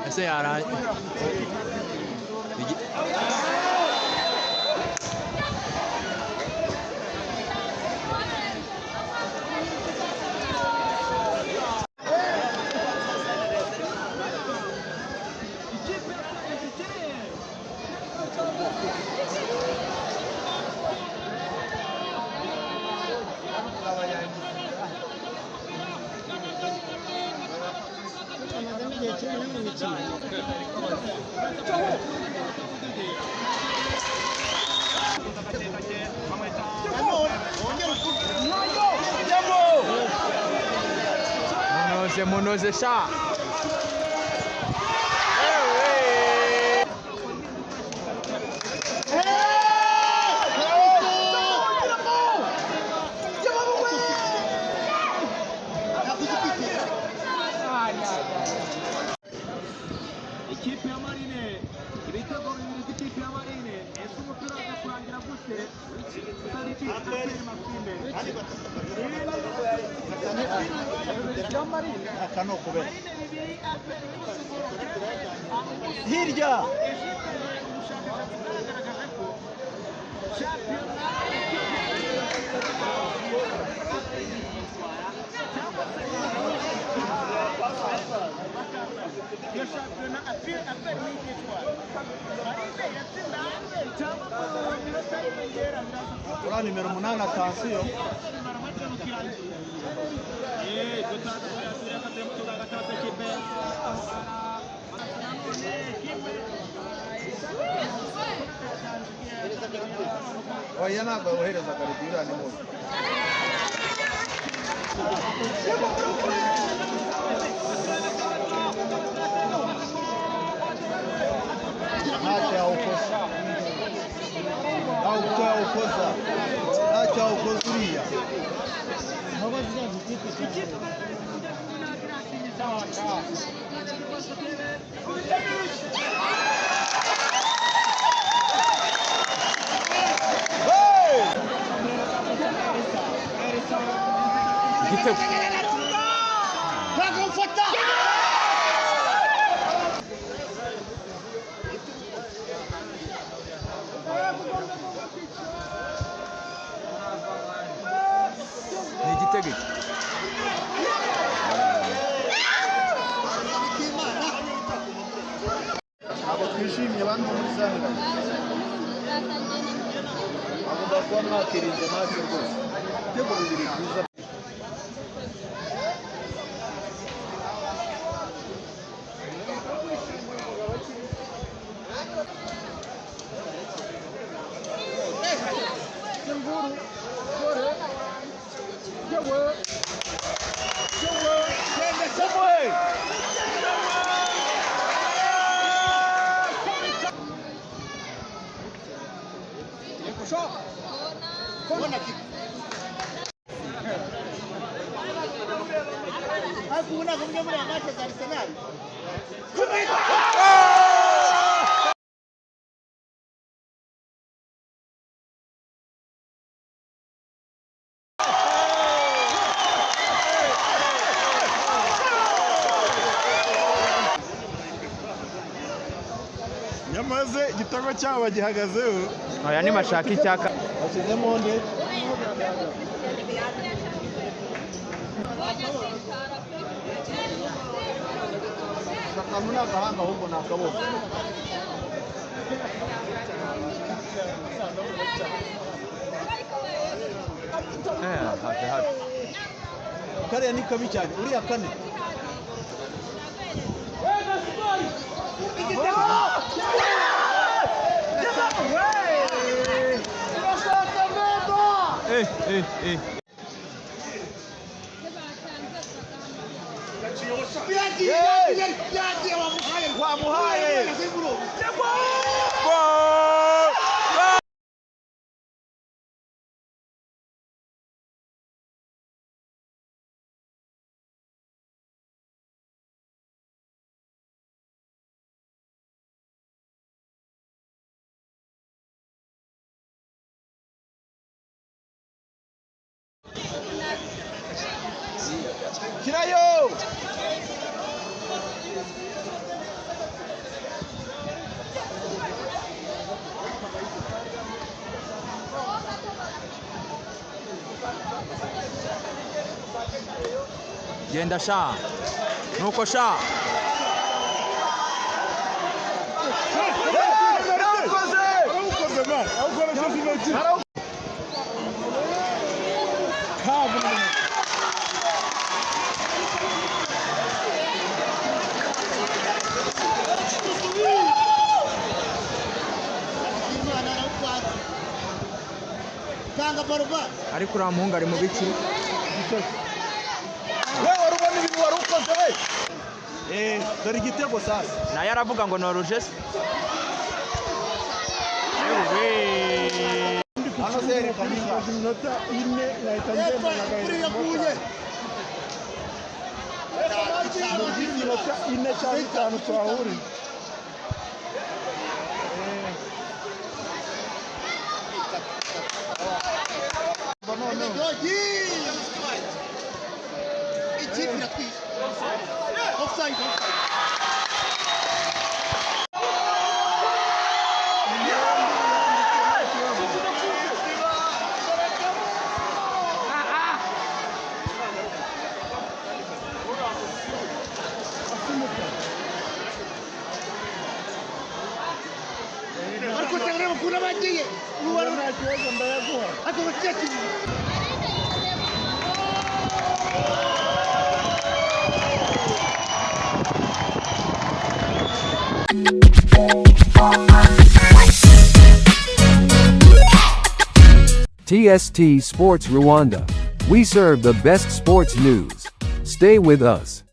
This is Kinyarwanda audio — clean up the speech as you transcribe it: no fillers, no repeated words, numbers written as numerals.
Ese yarangiye. Munoze sha. Ikipe ya Marine ibitego bibiri by'ikipe ya Marine ese umupira uza kurangira gute tariki Maxime hirya ubushakashatsi bwagaragaje ko shampiyona iyo shampiyona aperi n'igitwara Marine yatsinda aperi cyangwa mu minota y'inyongera biraza kuba kuri nimero 8 atansiyo oya ntabwo wohereza karibira ni mubi ntacyo yawukoza uriya Igitego. Ni igitego. ntabwo twishimye bandi muri sanira agomba kuba mwakirinze ntacyo rwose ibitego bibiri byiza Hakuna kumja muri amache za Arsenal. nyamaze igitego cyabo gihagazeho Oya ni mashaka icyaka. bashyizemo nde akantu ni agahanga ahubwo ni akaboko Hafi. kariya ni kabi cyane uriya kane Wamuhaye. Kirayo! Genda sha. Nuko sha. Imana arawutwatse. Tanga barubara. Ariko uriya muhungu ari mu biki? We wari ubona ibintu wari ukoze we? Dore igitego sasa. Naye aravuga ngo noruje se. Ewe. Hano se yerekana iminota ine nahita Epfa, ngenda kuriya kuye. mu by'iminota ine cyangwa itanu twahurira. Gogi. Ikipe iratwishe. Offside, offside. Ariko cyangwa kuna bagiye. Ubu nta kibazo ndayaguha. Ariko bakiyaki. TST Sports Rwanda. We serve the best sports news. Stay with us.